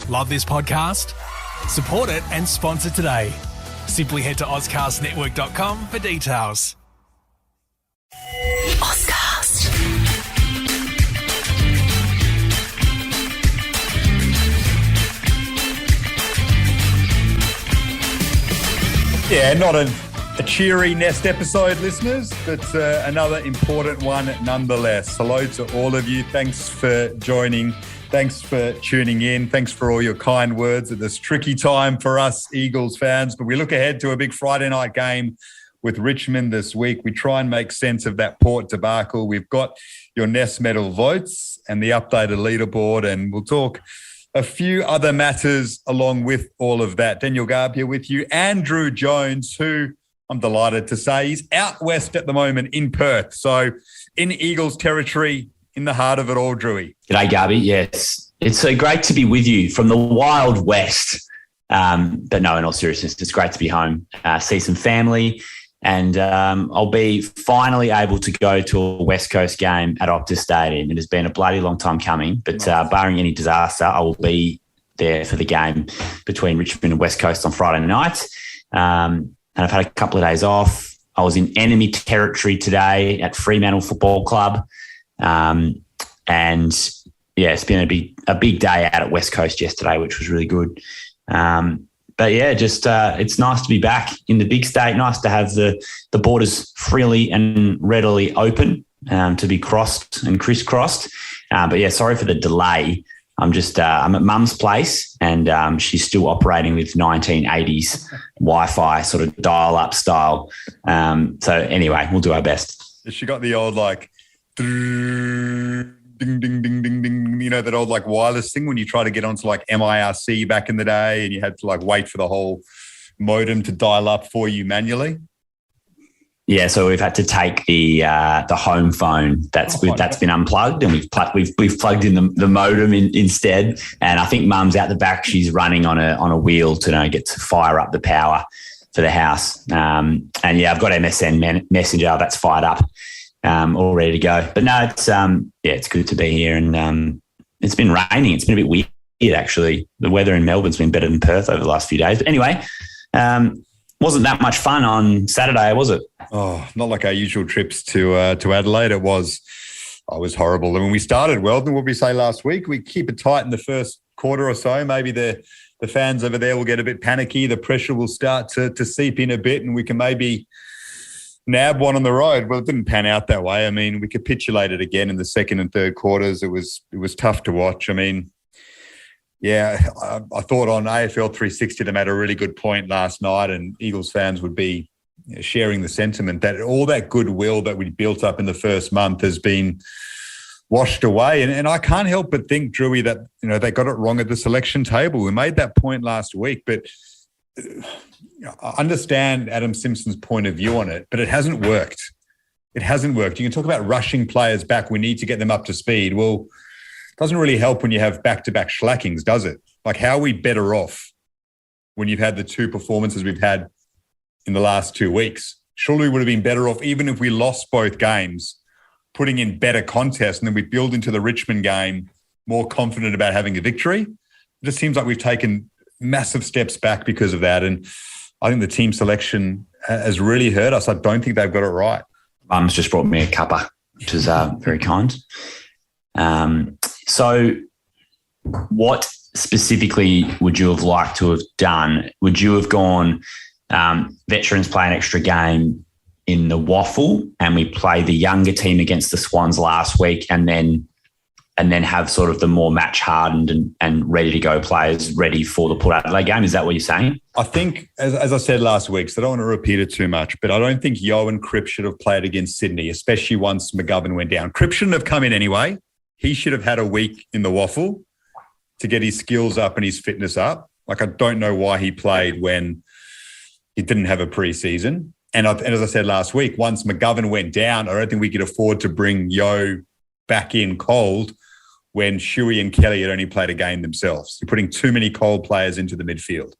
Love this podcast? Support it and sponsor today. Simply head to ozcastnetwork.com for details. Ozcast. Yeah, not a cheery Nest episode, listeners, but another important one nonetheless. Hello to all of you. Thanks for joining. Thanks for tuning in. Thanks for all your kind words at this tricky time for us Eagles fans. But we look ahead to a big Friday night game with Richmond this week. We try and make sense of that Port debacle. We've got your Nest medal votes and the updated leaderboard, and we'll talk a few other matters along with all of that. Daniel Garb here with you. Andrew Jones, who I'm delighted to say he's out west at the moment in Perth. So in Eagles territory, in the heart of it all, Drewy. G'day, Garby. Yes, it's so great to be with you from the Wild West. But no, in all seriousness, it's great to be home, see some family, and I'll be finally able to go to a West Coast game at Optus Stadium. It has been a bloody long time coming, but barring any disaster, I will be there for the game between Richmond and West Coast on Friday night. And I've had a couple of days off. I was in enemy territory today at Fremantle Football Club. And yeah, it's been a big day out at West Coast yesterday, which was really good. But yeah, just it's nice to be back in the big state. Nice to have the borders freely and readily open to be crossed and crisscrossed. But yeah, sorry for the delay. I'm at Mum's place, and she's still operating with 1980s Wi-Fi sort of dial-up style. So anyway, we'll do our best. She got the old ding, ding, ding, ding, ding, you know, that old wireless thing when you try to get onto MIRC back in the day and you had to wait for the whole modem to dial up for you manually? Yeah, so we've had to take the home phone that's been unplugged, and we've plugged in the modem instead. And I think Mum's out the back; she's running on a wheel to get to fire up the power for the house. And yeah, I've got MSN Messenger that's fired up, all ready to go. But no, it's good to be here, and it's been raining. It's been a bit weird actually. The weather in Melbourne's been better than Perth over the last few days. But anyway. Wasn't that much fun on Saturday, was it? Oh, not like our usual trips to Adelaide. It was horrible. I mean, we started well. What did we say last week? We keep it tight in the first quarter or so. Maybe the fans over there will get a bit panicky. The pressure will start to seep in a bit, and we can maybe nab one on the road. Well, it didn't pan out that way. I mean, we capitulated again in the second and third quarters. It was tough to watch. I mean, yeah, I thought on AFL 360 they made a really good point last night, and Eagles fans would be sharing the sentiment that all that goodwill that we built up in the first month has been washed away. And I can't help but think, Drewy, that they got it wrong at the selection table. We made that point last week, but I understand Adam Simpson's point of view on it, but it hasn't worked. It hasn't worked. You can talk about rushing players back. We need to get them up to speed. Well, doesn't really help when you have back-to-back slackings, does it? How are we better off when you've had the two performances we've had in the last 2 weeks? Surely we would have been better off, even if we lost both games, putting in better contests, and then we build into the Richmond game more confident about having a victory. It just seems like we've taken massive steps back because of that, and I think the team selection has really hurt us. I don't think they've got it right. Mum's just brought me a cuppa, which is very kind. So what specifically would you have liked to have done? Would you have gone veterans play an extra game in the waffle and we play the younger team against the Swans last week and then have sort of the more match hardened and ready to go players ready for the Port Adelaide game? Is that what you're saying? I think, as I said last week, so I don't want to repeat it too much, but I don't think Yo and Cripps should have played against Sydney, especially once McGovern went down. Cripps shouldn't have come in anyway. He should have had a week in the waffle to get his skills up and his fitness up. I don't know why he played when he didn't have a preseason. And as I said last week, once McGovern went down, I don't think we could afford to bring Yo back in cold when Shuey and Kelly had only played a game themselves. You're putting too many cold players into the midfield.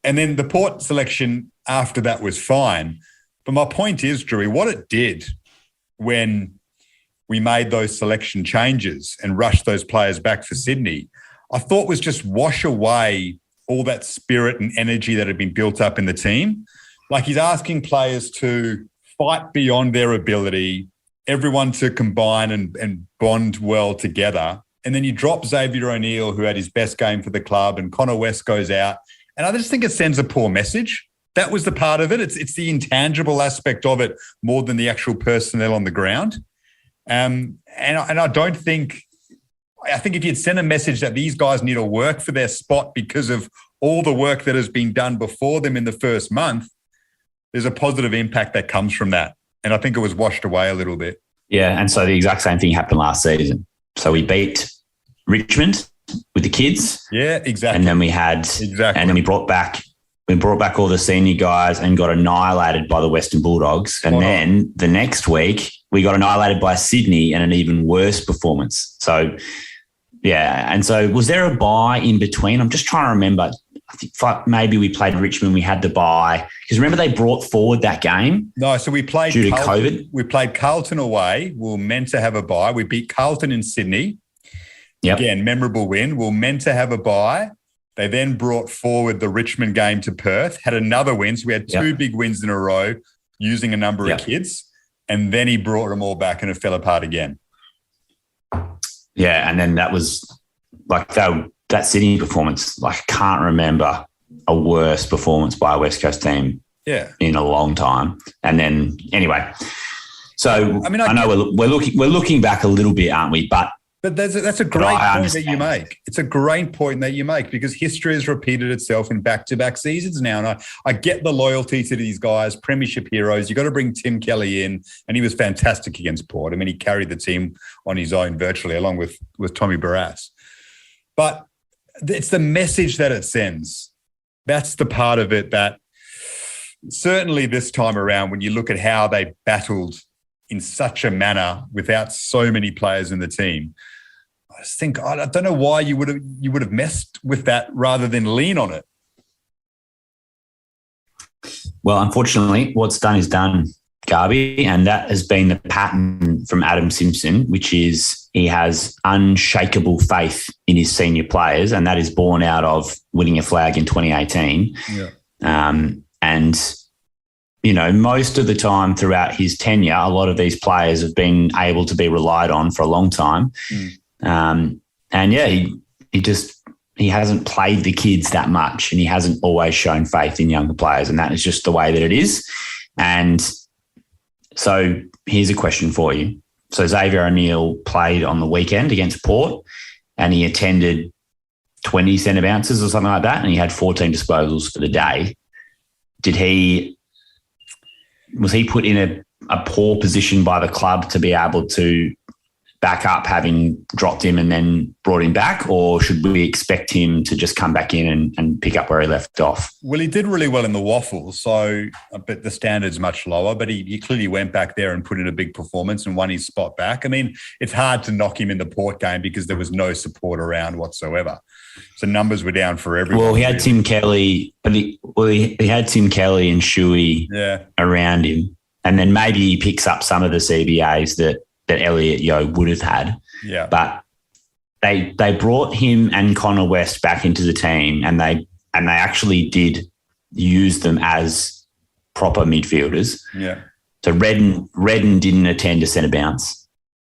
And then the Port selection after that was fine. But my point is, Drewy, what it did when we made those selection changes and rushed those players back for Sydney, I thought was just wash away all that spirit and energy that had been built up in the team. Like he's asking players to fight beyond their ability, everyone to combine and bond well together. And then you drop Xavier O'Neill, who had his best game for the club, and Connor West goes out. And I just think it sends a poor message. That was the part of it. It's the intangible aspect of it more than the actual personnel on the ground. And I don't think – I think if you'd send a message that these guys need to work for their spot because of all the work that has been done before them in the first month, there's a positive impact that comes from that. And I think it was washed away a little bit. Yeah, and so the exact same thing happened last season. So we beat Richmond with the kids. Yeah, exactly. And then we brought back all the senior guys and got annihilated by the Western Bulldogs. And then the next week we got annihilated by Sydney and an even worse performance. So, yeah. And so was there a bye in between? I'm just trying to remember. I think maybe we played Richmond. We had the bye. Because remember they brought forward that game? No, so we played due to COVID. We played Carlton away. We were meant to have a bye. We beat Carlton in Sydney. Yep. Again, memorable win. We were meant to have a bye. They then brought forward the Richmond game to Perth, had another win. So we had two big wins in a row using a number of kids. And then he brought them all back and it fell apart again. Yeah, and then that was like that Sydney performance. Like, I can't remember a worse performance by a West Coast team in a long time. And then anyway, so I know we're looking back a little bit, aren't we? But that's a great point that you make. It's a great point that you make because history has repeated itself in back-to-back seasons now. And I get the loyalty to these guys, premiership heroes. You've got to bring Tim Kelly in, and he was fantastic against Port. I mean, he carried the team on his own virtually along with Tommy Barrass. But it's the message that it sends. That's the part of it that certainly this time around, when you look at how they battled in such a manner without so many players in the team, I just think I don't know why you would have messed with that rather than lean on it. Well, unfortunately, what's done is done, Garby, and that has been the pattern from Adam Simpson, which is he has unshakable faith in his senior players, and that is born out of winning a flag in 2018. Yeah. And you know, most of the time throughout his tenure, a lot of these players have been able to be relied on for a long time. And yeah, he hasn't played the kids that much and he hasn't always shown faith in younger players, and that is just the way that it is. And so here's a question for you. So Xavier O'Neill played on the weekend against Port and he attended 20 centre bounces or something like that, and he had 14 disposals for the day. Was he put in a poor position by the club to be able to back up having dropped him and then brought him back, or should we expect him to just come back in and pick up where he left off? Well, he did really well in the waffles, but the standard's much lower, but he clearly went back there and put in a big performance and won his spot back. I mean, it's hard to knock him in the Port game because there was no support around whatsoever. So numbers were down for everyone. Well, he had Tim Kelly, but he had Tim Kelly and Shuey around him. And then maybe he picks up some of the CBAs that Elliot Yeo would have had. Yeah. But they brought him and Connor West back into the team, and they actually did use them as proper midfielders. Yeah. So Redden didn't attend a centre bounce,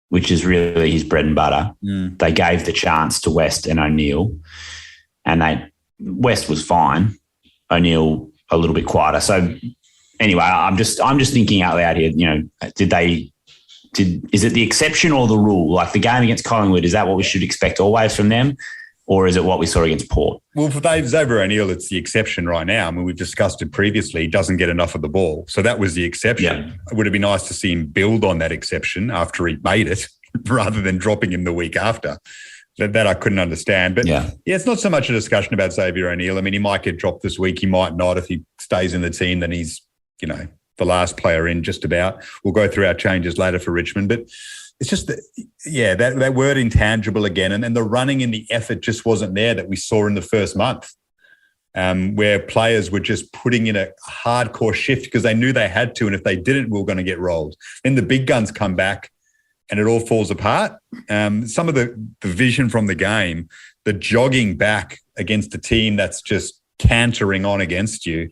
which is really his bread and butter. They gave the chance to West and O'Neill, and West was fine. O'Neill a little bit quieter. So anyway, I'm just thinking out loud here. You know, is it the exception or the rule? Like the game against Collingwood, is that what we should expect always from them, or is it what we saw against Port? Well, for Xavier O'Neill, it's the exception right now. I mean, we've discussed it previously. He doesn't get enough of the ball. So that was the exception. Yeah. It would have been nice to see him build on that exception after he made it rather than dropping him the week after. That I couldn't understand. But yeah, it's not so much a discussion about Xavier O'Neill. I mean, he might get dropped this week. He might not. If he stays in the team, then he's, you know, the last player in just about. We'll go through our changes later for Richmond. But it's just, that word intangible again. And the running and the effort just wasn't there that we saw in the first month, where players were just putting in a hardcore shift because they knew they had to. And if they didn't, we were going to get rolled. Then the big guns come back and it all falls apart. Some of the vision from the game the jogging back against a team that's just cantering on against you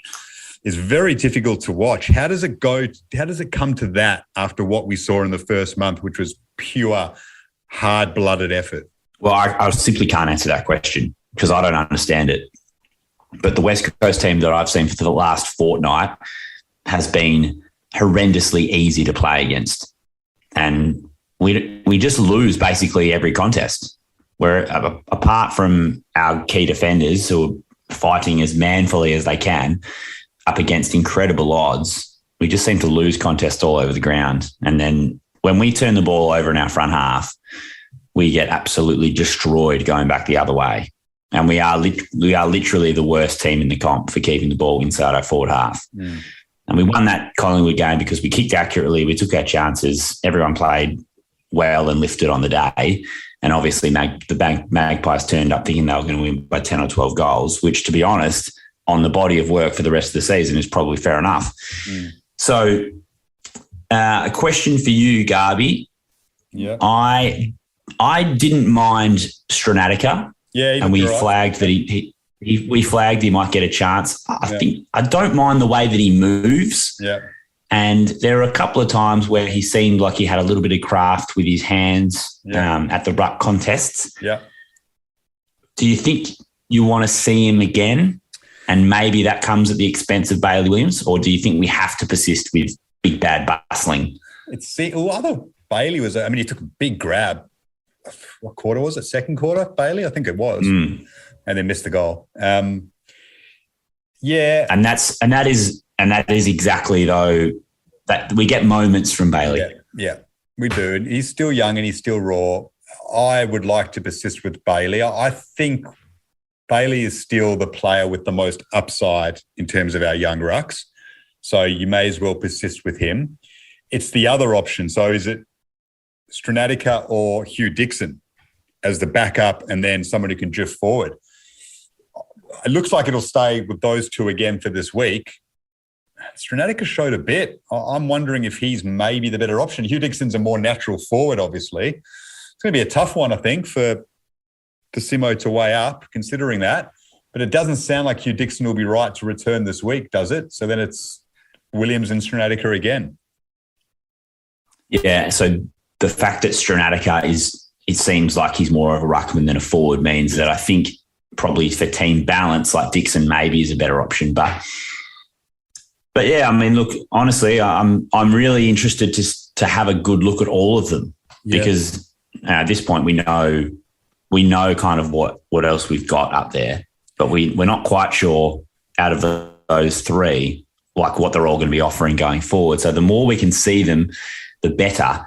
is very difficult to watch. How does it go? How does it come to that after what we saw in the first month, which was pure hard-blooded effort? Well, I simply can't answer that question because I don't understand it. But the West Coast team that I've seen for the last fortnight has been horrendously easy to play against. And we just lose basically every contest. Where apart from our key defenders who are fighting as manfully as they can up against incredible odds, we just seem to lose contests all over the ground. And then when we turn the ball over in our front half, we get absolutely destroyed going back the other way. And we are literally the worst team in the comp for keeping the ball inside our forward half. Mm. And we won that Collingwood game because we kicked accurately, we took our chances, everyone played well and lifted on the day. And obviously the Magpies turned up thinking they were going to win by 10 or 12 goals, which, to be honest, on the body of work for the rest of the season is probably fair enough. Mm. So a question for you, Garby. Yeah. I didn't mind Stranatica. Yeah, and we flagged that we flagged he might get a chance. I don't mind the way that he moves. Yeah. And there are a couple of times where he seemed like he had a little bit of craft with his hands at the ruck contests. Yeah. Do you think you want to see him again? And maybe that comes at the expense of Bailey Williams? Or do you think we have to persist with big bad bustling? I thought Bailey was, he took a big grab. What quarter was it? Second quarter, Bailey? I think it was. And then missed the goal. Yeah. And that is exactly, though, that we get moments from Bailey. Yeah, we do. And he's still young and he's still raw. I would like to persist with Bailey. I think Bailey is still the player with the most upside in terms of our young rucks. So you may as well persist with him. It's the other option. So is it Stranatica or Hugh Dixon as the backup and then someone who can drift forward? It looks like it'll stay with those two again for this week. Stranatica showed a bit. I'm wondering if he's maybe the better option. Hugh Dixon's a more natural forward, obviously. It's going to be a tough one, I think, for Simo to weigh up, considering that. But it doesn't sound like Hugh Dixon will be right to return this week, does it? So then it's Williams and Stranatica again. Yeah, so the fact that Stranatica it seems like he's more of a ruckman than a forward means that I think probably for team balance, like Dixon maybe is a better option. But yeah, look, honestly, I'm really interested to have a good look at all of them because at this point we know kind of what else we've got up there, but we're not quite sure out of those three, like what they're all going to be offering going forward. So the more we can see them, the better.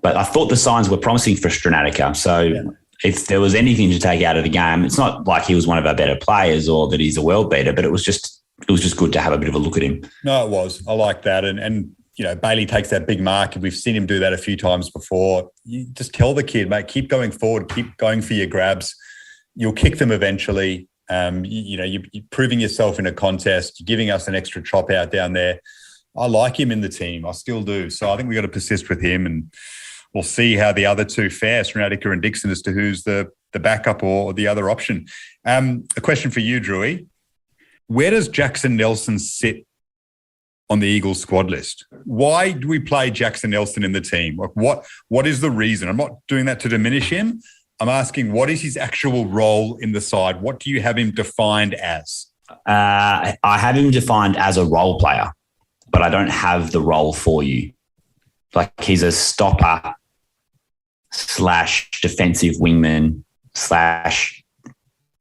But I thought the signs were promising for Stranatica. So if there was anything to take out of the game, it's not like he was one of our better players or that he's a world beater, but it was just good to have a bit of a look at him. No, it was. I like that. And Bailey takes that big mark, and we've seen him do that a few times before. You just tell the kid, mate, keep going forward, keep going for your grabs. You'll kick them eventually. You're proving yourself in a contest, you're giving us an extra chop out down there. I like him in the team. I still do. So I think we've got to persist with him, and we'll see how the other two fare, Stranatica and Dixon, as to who's the backup or the other option. A question for you, Drewy. Where does Jackson Nelson sit on the Eagles squad list? Why do we play Jackson Nelson in the team? Like what is the reason? I'm not doing that to diminish him. I'm asking, what is his actual role in the side? What do you have him defined as? I have him defined as a role player, but I don't have the role for you. Like he's a stopper / defensive wingman /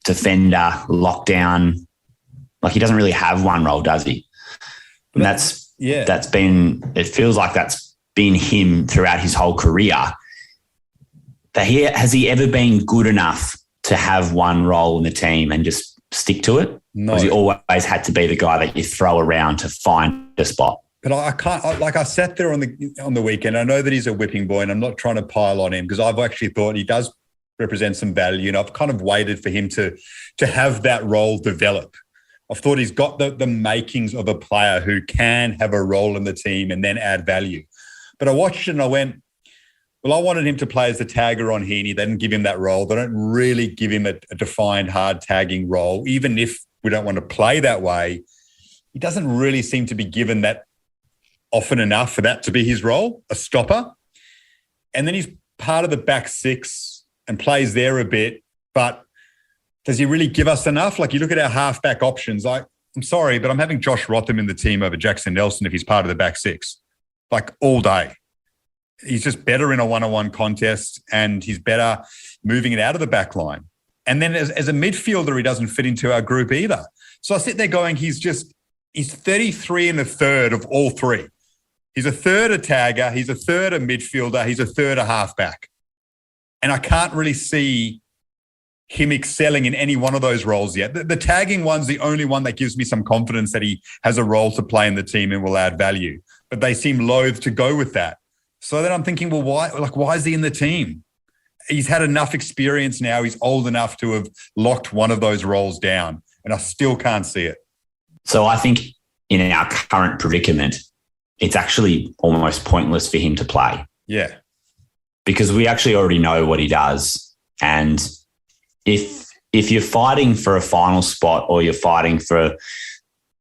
defender, lockdown. Like he doesn't really have one role, does he? And it feels like that's been him throughout his whole career. Has he ever been good enough to have one role in the team and just stick to it? No. Or has he always had to be the guy that you throw around to find a spot? But I can't. I sat there on the weekend. I know that he's a whipping boy, and I'm not trying to pile on him because I've actually thought he does represent some value, and I've kind of waited for him to have that role develop. I've thought he's got the makings of a player who can have a role in the team and then add value. But I watched it and I went, Well, I wanted him to play as the tagger on Heaney. They didn't give him that role. They don't really give him a defined hard tagging role. Even if we don't want to play that way, he doesn't really seem to be given that often enough for that to be his role, a stopper. And then he's part of the back six and plays there a bit, but does he really give us enough? Like, you look at our halfback options, I'm sorry, but I'm having Josh Rotham in the team over Jackson Nelson if he's part of the back six, like all day. He's just better in a one-on-one contest, and he's better moving it out of the back line. And then as a midfielder, he doesn't fit into our group either. So I sit there going, he's 33 and a third of all three. He's a third a tagger, he's a third a midfielder, he's a third a halfback. And I can't really see him excelling in any one of those roles yet. The tagging one's the only one that gives me some confidence that he has a role to play in the team and will add value. But they seem loath to go with that. So then I'm thinking, well, why is he in the team? He's had enough experience now. He's old enough to have locked one of those roles down, and I still can't see it. So I think in our current predicament, it's actually almost pointless for him to play. Yeah. Because we actually already know what he does. And if you're fighting for a final spot, or you're fighting for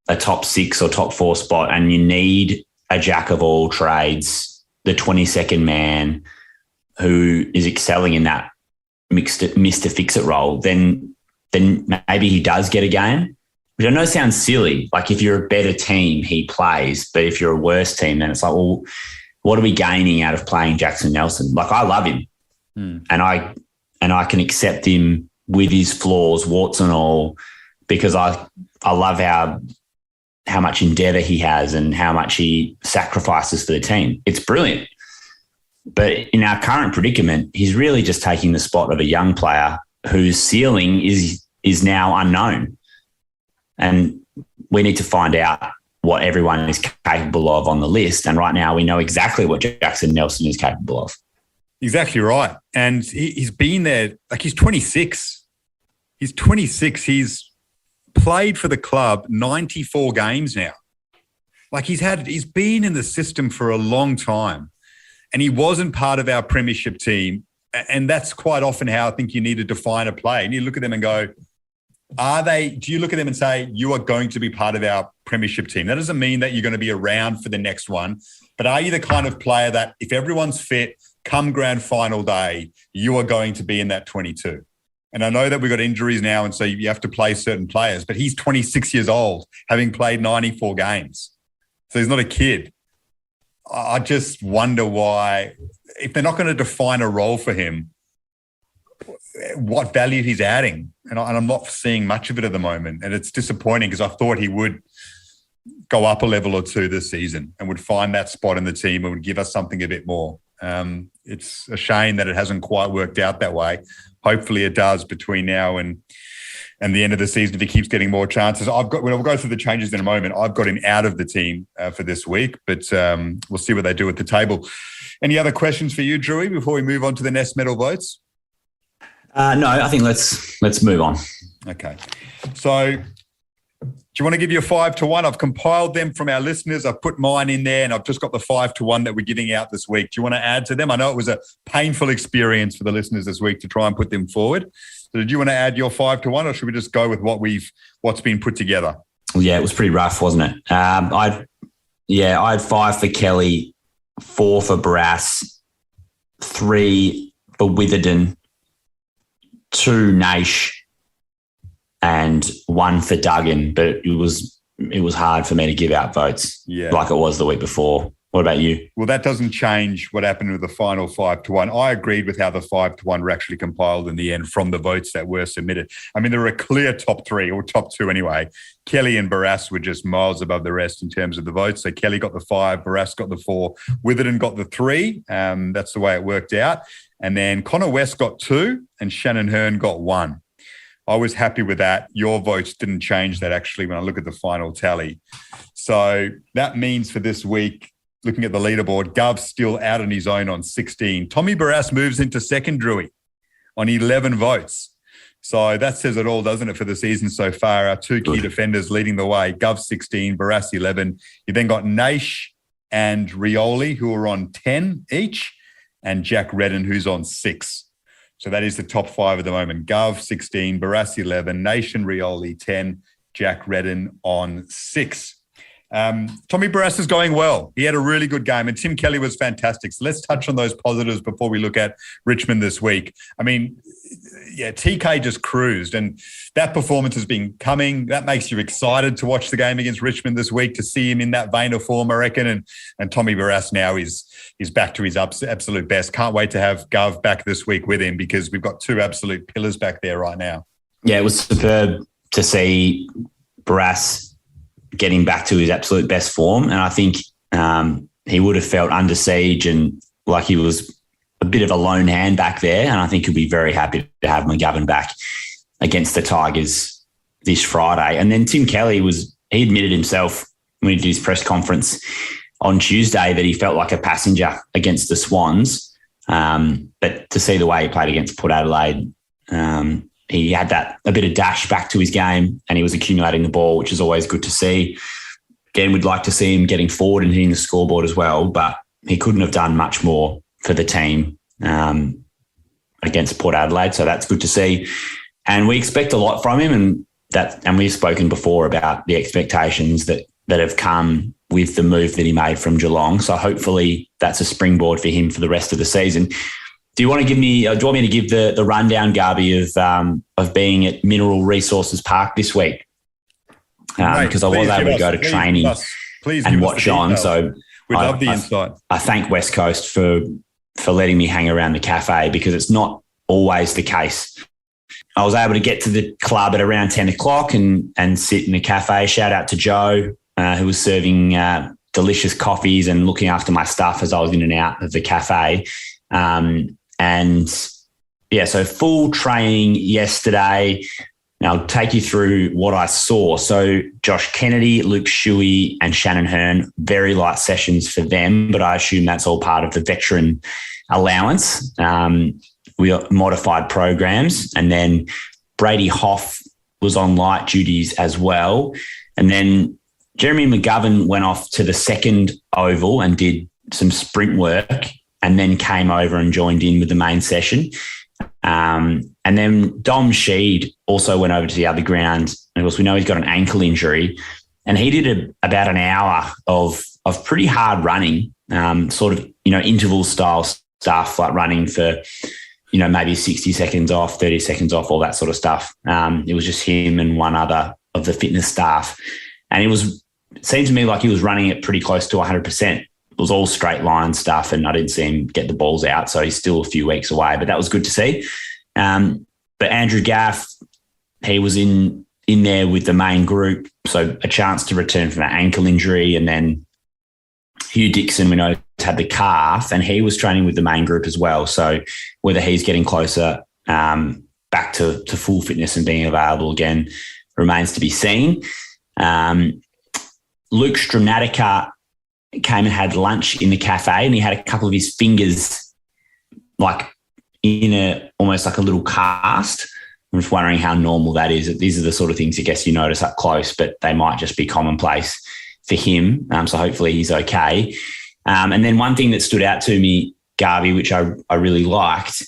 a top 6 or top 4 spot, and you need a jack of all trades, the 22nd man who is excelling in that Mr. Fix-It role, then maybe he does get a game. Which I know sounds silly. Like, if you're a better team, he plays. But if you're a worse team, then it's like, well, what are we gaining out of playing Jackson Nelson? Like, I love him. And I can accept him with his flaws, warts and all, because I love how much endeavour he has and how much he sacrifices for the team. It's brilliant. But in our current predicament, he's really just taking the spot of a young player whose ceiling is now unknown. And we need to find out what everyone is capable of on the list. And right now we know exactly what Jackson Nelson is capable of. Exactly right. And he's been there, like, he's 26. He's 26. He's played for the club 94 games now. Like, he's been in the system for a long time, and he wasn't part of our premiership team. And that's quite often how I think you need to define a play. And you look at them and go, do you look at them and say, you are going to be part of our premiership team? That doesn't mean that you're going to be around for the next one, but are you the kind of player that if everyone's fit, come grand final day, you are going to be in that 22? And I know that we've got injuries now, and so you have to play certain players, but he's 26 years old, having played 94 games. So he's not a kid. I just wonder why, if they're not going to define a role for him, what value he's adding. And I'm not seeing much of it at the moment. And it's disappointing, because I thought he would go up a level or two this season and would find that spot in the team and would give us something a bit more. It's a shame that it hasn't quite worked out that way. Hopefully it does between now and the end of the season if he keeps getting more chances. We'll go through the changes in a moment. I've got him out of the team for this week, but we'll see what they do at the table. Any other questions for you, Drewy, before we move on to the Nest Medal votes? No, I think let's move on. Okay. So do you want to give you a 5-1? I've compiled them from our listeners. I've put mine in there, and I've just got the 5-1 that we're giving out this week. Do you want to add to them? I know it was a painful experience for the listeners this week to try and put them forward. So did you want to add your 5-1, or should we just go with what's been put together? Yeah, it was pretty rough, wasn't it? I had 5 for Kelly, 4 for Barras, 3 for Witherden, 2 Naish, and 1 for Duggan. But it was hard for me to give out votes like it was the week before. What about you? Well, that doesn't change what happened with the final 5-1. I agreed with how the 5-1 were actually compiled in the end from the votes that were submitted. I mean, there were a clear top 3, or top 2 anyway. Kelly and Barras were just miles above the rest in terms of the votes. So Kelly got the 5, Barras got the 4, Witherden got the 3. That's the way it worked out. And then Connor West got 2 and Shannon Hearn got 1. I was happy with that. Your votes didn't change that, actually, when I look at the final tally. So that means for this week, looking at the leaderboard, Gov's still out on his own on 16. Tommy Barras moves into second, Drewy, on 11 votes. So that says it all, doesn't it, for the season so far? Our 2 key defenders leading the way, Gov 16, Barras 11. You then got Naish and Rioli, who are on 10 each. and Jack Redden, who's on 6. So that is the top 5 at the moment. Gov, 16, Barras, 11, Nation Rioli, 10, Jack Redden on 6. Tommy Barras is going well. He had a really good game, and Tim Kelly was fantastic. So let's touch on those positives before we look at Richmond this week. I mean, yeah, TK just cruised, and that performance has been coming. That makes you excited to watch the game against Richmond this week, to see him in that vein of form, I reckon. And Tommy Barras now is back to his absolute best. Can't wait to have Gov back this week with him, because we've got 2 absolute pillars back there right now. Yeah, it was superb to see Barras getting back to his absolute best form. And I think he would have felt under siege and like he was a bit of a lone hand back there. And I think he'll be very happy to have McGovern back against the Tigers this Friday. And then Tim Kelly he admitted himself when he did his press conference on Tuesday that he felt like a passenger against the Swans. But to see the way he played against Port Adelaide, he had a bit of dash back to his game, and he was accumulating the ball, which is always good to see. Again, we'd like to see him getting forward and hitting the scoreboard as well, but he couldn't have done much more for the team against Port Adelaide, so that's good to see. And we expect a lot from him, and we've spoken before about the expectations that have come with the move that he made from Geelong. So hopefully that's a springboard for him for the rest of the season. Do you want to me to give the rundown, Garby, of being at Mineral Resources Park this week? Because I was able to go to training and watch on. So we'd love the insight. I thank West Coast for letting me hang around the cafe, because it's not always the case. I was able to get to the club at around 10 o'clock and sit in the cafe. Shout out to Joe, who was serving delicious coffees and looking after my stuff as I was in and out of the cafe. And yeah, so full training yesterday. Now I'll take you through what I saw. So Josh Kennedy, Luke Shuey and Shannon Hearn, very light sessions for them, but I assume that's all part of the veteran allowance. We got modified programs, and then Brady Hoff was on light duties as well. And then Jeremy McGovern went off to the second oval and did some sprint work, and then came over and joined in with the main session. And then Dom Sheed also went over to the other ground. And of course, we know he's got an ankle injury, and he did about an hour of pretty hard running, sort of, interval style stuff, like running for, maybe 60 seconds off, 30 seconds off, all that sort of stuff. It was just him and one other of the fitness staff. And it seemed to me like he was running it pretty close to 100%. It was all straight line stuff, and I didn't see him get the balls out. So he's still a few weeks away, but that was good to see. But Andrew Gaff, he was in there with the main group. So a chance to return from that ankle injury. And then Hugh Dixon, we know, had the calf, and he was training with the main group as well. So whether he's getting closer back to full fitness and being available again remains to be seen. Luke Stromnatica came and had lunch in the cafe, and he had a couple of his fingers like in almost like a little cast. I'm just wondering how normal that is. These are the sort of things I guess you notice up close, but they might just be commonplace for him. So hopefully he's okay. And then one thing that stood out to me, Garby, which I really liked,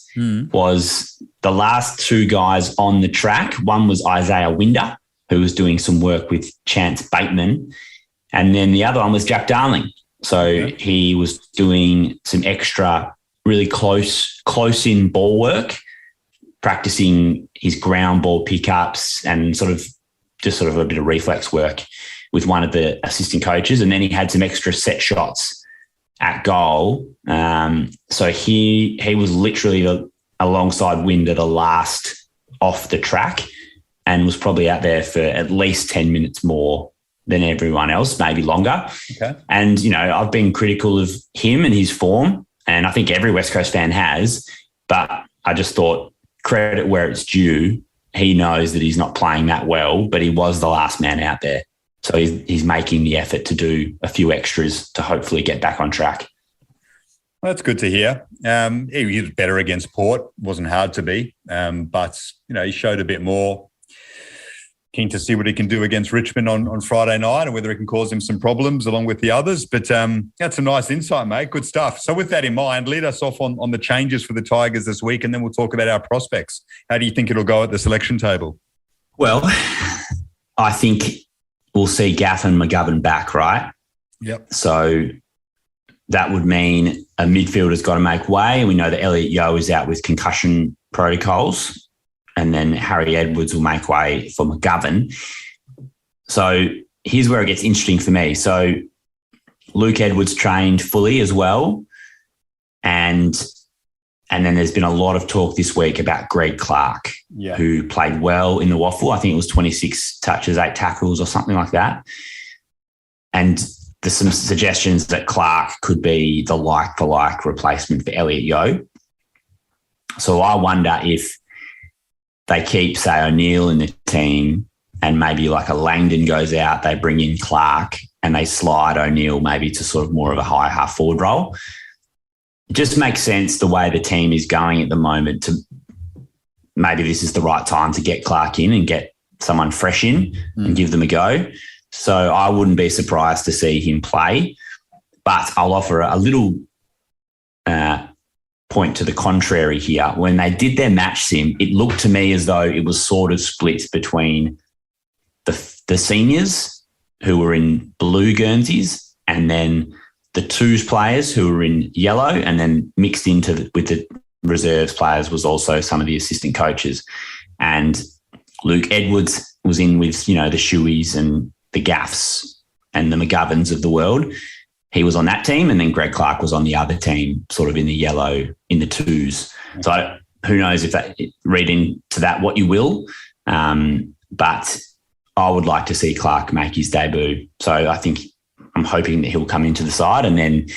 was the last 2 guys on the track. One was Isaiah Winder, who was doing some work with Chance Bateman. And then the other one was Jack Darling. So he was doing some extra really close in ball work, practicing his ground ball pickups and sort of a bit of reflex work with one of the assistant coaches. And then he had some extra set shots at goal. So he was literally alongside Winder the last off the track, and was probably out there for at least 10 minutes more than everyone else, maybe longer. Okay. And, I've been critical of him and his form, and I think every West Coast fan has, but I just thought credit where it's due. He knows that he's not playing that well, but he was the last man out there. So he's making the effort to do a few extras to hopefully get back on track. Well, that's good to hear. He was better against Port. Wasn't hard to be. But, he showed a bit more. Keen to see what he can do against Richmond on Friday night and whether it can cause him some problems along with the others. But that's a nice insight, mate. Good stuff. So with that in mind, lead us off on the changes for the Tigers this week, and then we'll talk about our prospects. How do you think it'll go at the selection table? Well, I think we'll see Gaff and McGovern back, right? Yep. So that would mean a midfielder's got to make way. We know that Elliot Yeo is out with concussion protocols, and then Harry Edwards will make way for McGovern. So here's where it gets interesting for me. So Luke Edwards trained fully as well, and then there's been a lot of talk this week about Greg Clark, who played well in the waffle. I think it was 26 touches, 8 tackles or something like that. And there's some suggestions that Clark could be the like-for-like replacement for Elliot Yeo. So I wonder if they keep, say, O'Neill in the team and maybe like a Langdon goes out, they bring in Clark and they slide O'Neill maybe to sort of more of a high half-forward role. It just makes sense the way the team is going at the moment to maybe this is the right time to get Clark in and get someone fresh in and give them a go. So I wouldn't be surprised to see him play, but I'll offer a little point to the contrary here. When they did their match sim, it looked to me as though it was sort of split between the seniors who were in blue Guernseys and then the twos players who were in yellow, and then mixed into with the reserves players was also some of the assistant coaches. And Luke Edwards was in with, the Shueys and the Gaffs and the McGoverns of the world. He was on that team, and then Greg Clark was on the other team, sort of in the yellow, in the twos. So who knows if that, read into that what you will. But I would like to see Clark make his debut. So I'm hoping that he'll come into the side, and then,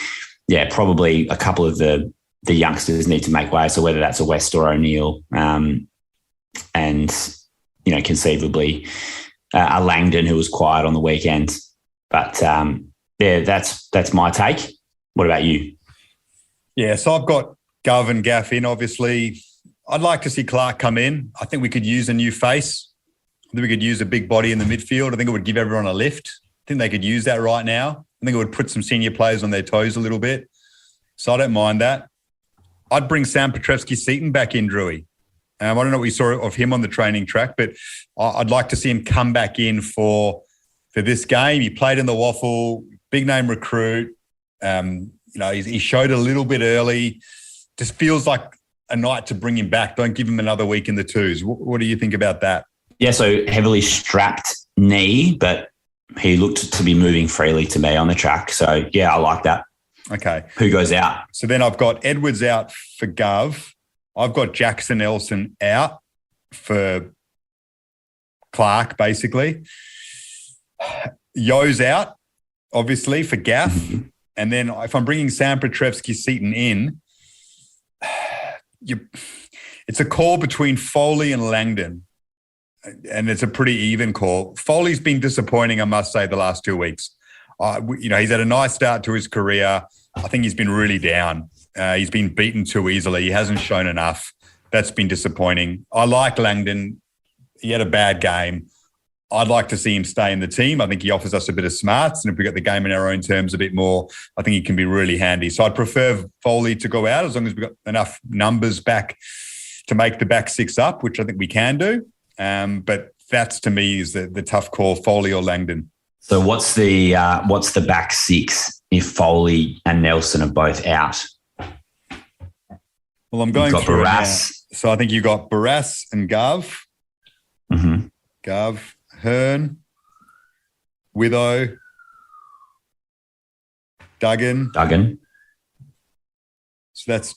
probably a couple of the youngsters need to make way. So whether that's a West or O'Neill, and, conceivably a Langdon who was quiet on the weekend. But, that's my take. What about you? Yeah, so I've got Gov and Gaff in, obviously. I'd like to see Clark come in. I think we could use a new face. I think we could use a big body in the midfield. I think it would give everyone a lift. I think they could use that right now. I think it would put some senior players on their toes a little bit. So I don't mind that. I'd bring Sam Petrevski-Seton back in, Drewy. I don't know what we saw of him on the training track, but I'd like to see him come back in for this game. He played in the waffle, big name recruit. He showed a little bit early. Just feels like a night to bring him back. Don't give him another week in the twos. What do you think about that? Yeah, so heavily strapped knee, but he looked to be moving freely to me on the track. So, I like that. Okay. Who goes out? So then I've got Edwards out for Gov. I've got Jackson Elson out for Clark, basically. Yo's out, obviously, for Gaff. Mm-hmm. And then if I'm bringing Sam Petrevski-Seton in, it's a call between Foley and Langdon. And it's a pretty even call. Foley's been disappointing, I must say, the last 2 weeks. He's had a nice start to his career. I think he's been really down. He's been beaten too easily. He hasn't shown enough. That's been disappointing. I like Langdon. He had a bad game. I'd like to see him stay in the team. I think he offers us a bit of smarts. And if we get the game in our own terms a bit more, I think he can be really handy. So I'd prefer Foley to go out as long as we've got enough numbers back to make the back six up, which I think we can do. But that's, to me, is the tough call, Foley or Langdon. So what's the back six if Foley and Nelson are both out? Well, I'm going through Barras. So I think you got Barras and Gov. Mm-hmm. Gov, Hearn, Witho, Duggan. So that's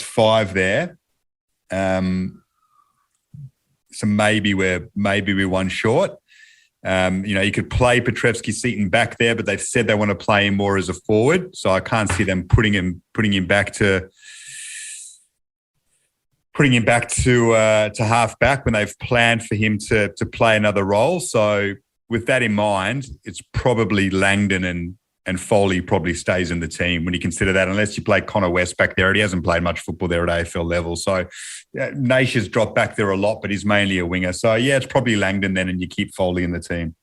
5 there. So maybe we're one short. You could play Petrevski-Seton back there, but they've said they want to play him more as a forward. So I can't see them putting him back to half back when they've planned for him to play another role. So with that in mind, it's probably Langdon and and Foley probably stays in the team when you consider that, unless you play Connor West back there. He hasn't played much football there at AFL level. So Naisha's dropped back there a lot, but he's mainly a winger. So, yeah, it's probably Langdon then, and you keep Foley in the team.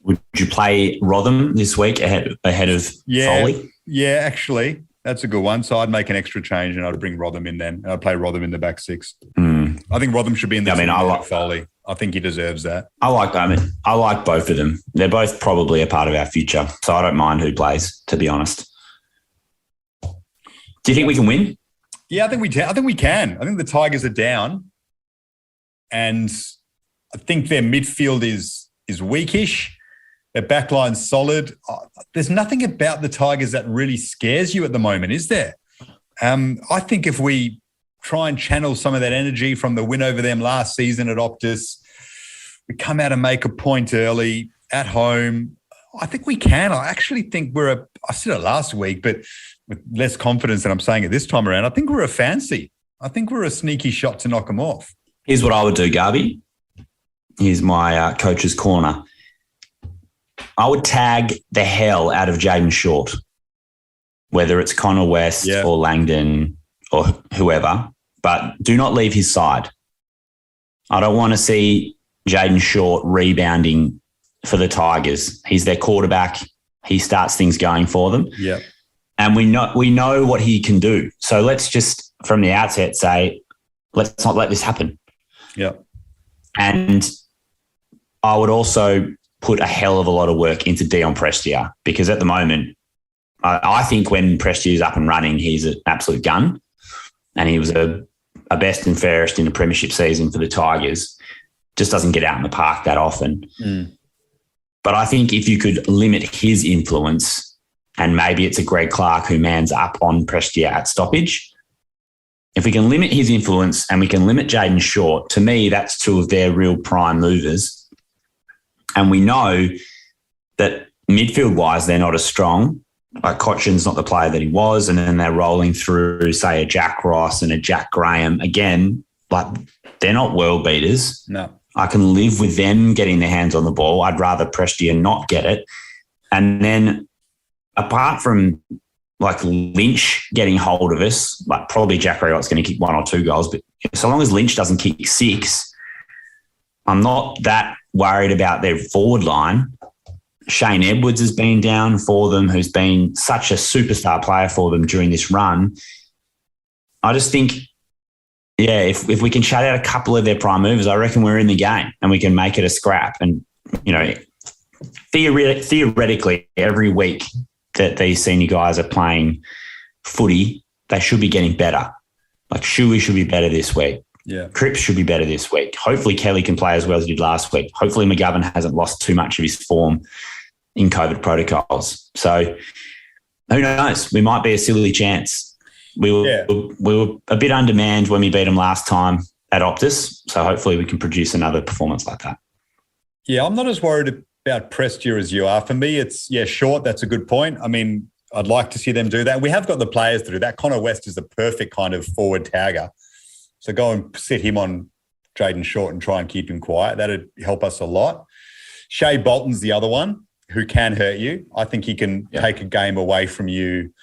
Would you play Rotham this week ahead of Foley? Yeah, actually, that's a good one. So I'd make an extra change and I'd bring Rotham in then. I'd play Rotham in the back six. I think Rotham should be in the team. I like Foley. I think he deserves that. I like both of them. They're both probably a part of our future. So I don't mind who plays, to be honest. Do you think we can win? Yeah, I think we can. I think the Tigers are down, and I think their midfield is weakish. Their backline's solid. There's nothing about the Tigers that really scares you at the moment, is there? I think if we try and channel some of that energy from the win over them last season at Optus, we come out and make a point early at home, I think we can. I actually think I said it last week, but with less confidence than I'm saying it this time around, I think we're a fancy. I think we're a sneaky shot to knock them off. Here's what I would do, Garby. Here's my coach's corner. I would tag the hell out of Jaden Short, whether it's Connor West or Langdon or whoever, but do not leave his side. I don't want to see Jaden Short rebounding for the Tigers. He's their quarterback. He starts things going for them. Yeah. And we know what he can do. So let's just, from the outset, say, let's not let this happen. Yeah. And I would also put a hell of a lot of work into Dion Prestia, because at the moment, I think when Prestia is up and running, he's an absolute gun. And he was a best and fairest in the premiership season for the Tigers. Just doesn't get out in the park that often. But I think if you could limit his influence, and maybe it's a Greg Clark who mans up on Prestia at stoppage, if we can limit his influence and we can limit Jaden Short, to me, that's two of their real prime movers. And we know that midfield-wise, they're not as strong. Like Cochin's not the player that he was, and then they're rolling through, say, a Jack Ross and a Jack Graham. Again, like, they're not world beaters. No. I can live with them getting their hands on the ball. I'd rather Prestia not get it. And then apart from like Lynch getting hold of us, like probably Jack Riott's going to kick 1 or 2 goals, but so long as Lynch doesn't kick 6, I'm not that worried about their forward line. Shane Edwards has been down for them, who's been such a superstar player for them during this run. I just think, if we can shut out a couple of their prime movers, I reckon we're in the game and we can make it a scrap. And, theoretically, every week that these senior guys are playing footy, they should be getting better. Like Shuey should be better this week. Yeah. Cripps should be better this week. Hopefully Kelly can play as well as he did last week. Hopefully McGovern hasn't lost too much of his form in COVID protocols. So who knows? We might be a silly chance. We were a bit undermanned when we beat them last time at Optus. So hopefully we can produce another performance like that. Yeah, I'm not as worried about Prestia as you are. For me, it's, Short. That's a good point. I mean, I'd like to see them do that. We have got the players to do that. Connor West is the perfect kind of forward tagger. So go and sit him on Jaden Short and try and keep him quiet. That'd help us a lot. Shea Bolton's the other one who can hurt you. I think he can take a game away from you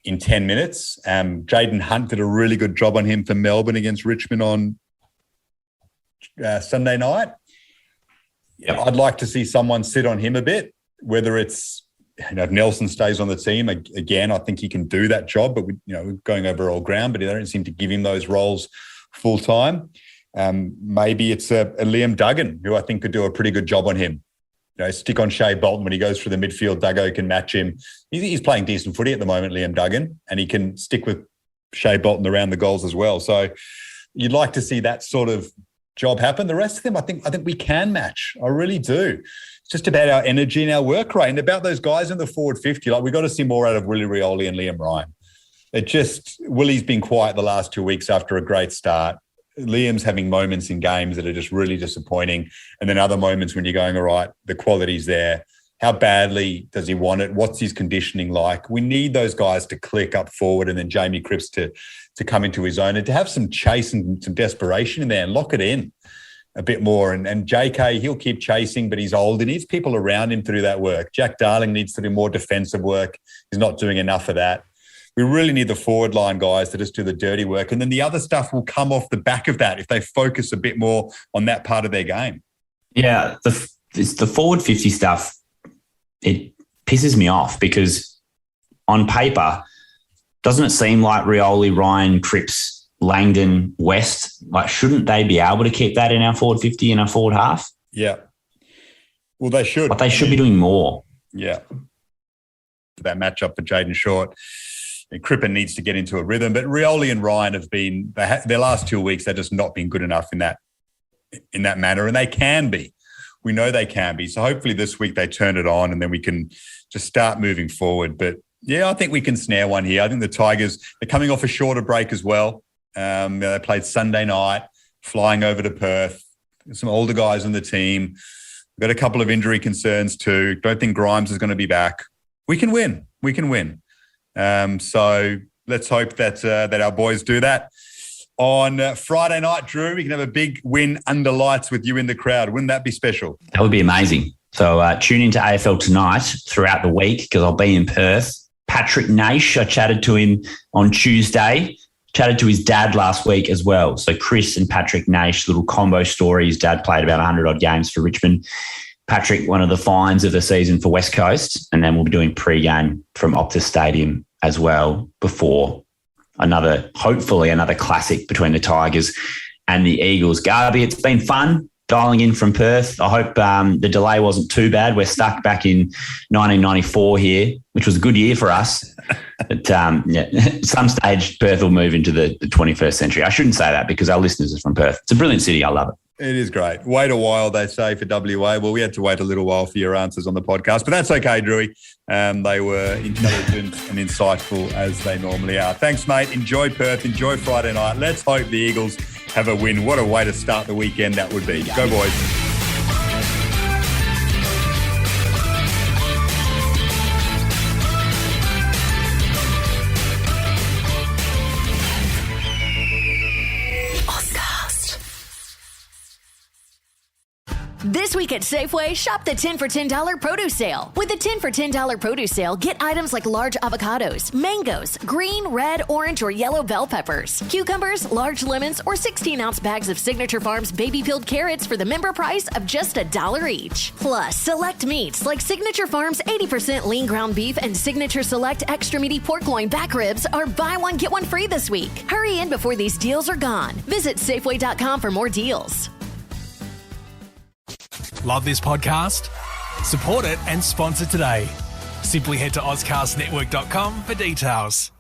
in 10 minutes. Jaden Hunt did a really good job on him for Melbourne against Richmond on Sunday night. Yep. I'd like to see someone sit on him a bit, whether it's, if Nelson stays on the team, again, I think he can do that job, but we're going over old ground, but they don't seem to give him those roles full time. Maybe it's a Liam Duggan, who I think could do a pretty good job on him. Stick on Shea Bolton when he goes through the midfield. Duggo can match him. He's playing decent footy at the moment, Liam Duggan, and he can stick with Shea Bolton around the goals as well. So you'd like to see that sort of job happen. The rest of them, I think we can match. I really do. It's just about our energy and our work rate, and about those guys in the forward 50. Like, we've got to see more out of Willie Rioli and Liam Ryan. Willie's been quiet the last 2 weeks after a great start. Liam's having moments in games that are just really disappointing, and then other moments when you're going, all right, the quality's there. How badly does he want it? What's his conditioning like? We need those guys to click up forward, and then Jamie Cripps to come into his own and to have some chase and some desperation in there and lock it in. a bit more. And JK, he'll keep chasing, but he's old. He needs people around him to do that work. Jack Darling needs to do more defensive work. He's not doing enough of that. We really need the forward line guys to just do the dirty work. And then the other stuff will come off the back of that if they focus a bit more on that part of their game. Yeah, the forward 50 stuff, it pisses me off because on paper, doesn't it seem like Rioli, Ryan, Cripps, Langdon, West, like shouldn't they be able to keep that in our forward 50 and our forward half? Yeah. Well, they should. But they should be doing more. Yeah. That matchup for Jaden Short. And Crippen needs to get into a rhythm. But Rioli and Ryan have been, their last 2 weeks, they've just not been good enough in that manner. And they can be. We know they can be. So hopefully this week they turn it on and then we can just start moving forward. But yeah, I think we can snare one here. I think the Tigers, they're coming off a shorter break as well. They played Sunday night, flying over to Perth. Some older guys on the team. We've got a couple of injury concerns too. Don't think Grimes is going to be back. We can win. We can win. So let's hope that our boys do that. On Friday night, Drew, we can have a big win under lights with you in the crowd. Wouldn't that be special? That would be amazing. So tune into AFL tonight throughout the week because I'll be in Perth. Patrick Naish, I chatted to him on Tuesday, chatted to his dad last week as well. So Chris and Patrick Naish, little combo story. His dad played about 100-odd games for Richmond. Patrick, one of the finds of the season for West Coast. And then we'll be doing pre-game from Optus Stadium as well before hopefully another classic between the Tigers and the Eagles. Garby, it's been fun dialing in from Perth. I hope the delay wasn't too bad. We're stuck back in 1994 here, which was a good year for us. But at some stage, Perth will move into the 21st century. I shouldn't say that because our listeners are from Perth. It's a brilliant city. I love it. It is great. Wait a while, they say, for WA. Well, we had to wait a little while for your answers on the podcast, but that's okay, Drewy. They were intelligent and insightful as they normally are. Thanks, mate. Enjoy Perth. Enjoy Friday night. Let's hope the Eagles have a win. What a way to start the weekend that would be. Go, boys. This week at Safeway, shop the 10 for $10 produce sale. With the 10 for $10 produce sale, get items like large avocados, mangoes, green, red, orange, or yellow bell peppers, cucumbers, large lemons, or 16-ounce bags of Signature Farms baby-peeled carrots for the member price of just $1 each. Plus, select meats like Signature Farms 80% lean ground beef and Signature Select extra meaty pork loin back ribs are buy one, get one free this week. Hurry in before these deals are gone. Visit Safeway.com for more deals. Love this podcast? Support it and sponsor today. Simply head to AuscastNetwork.com for details.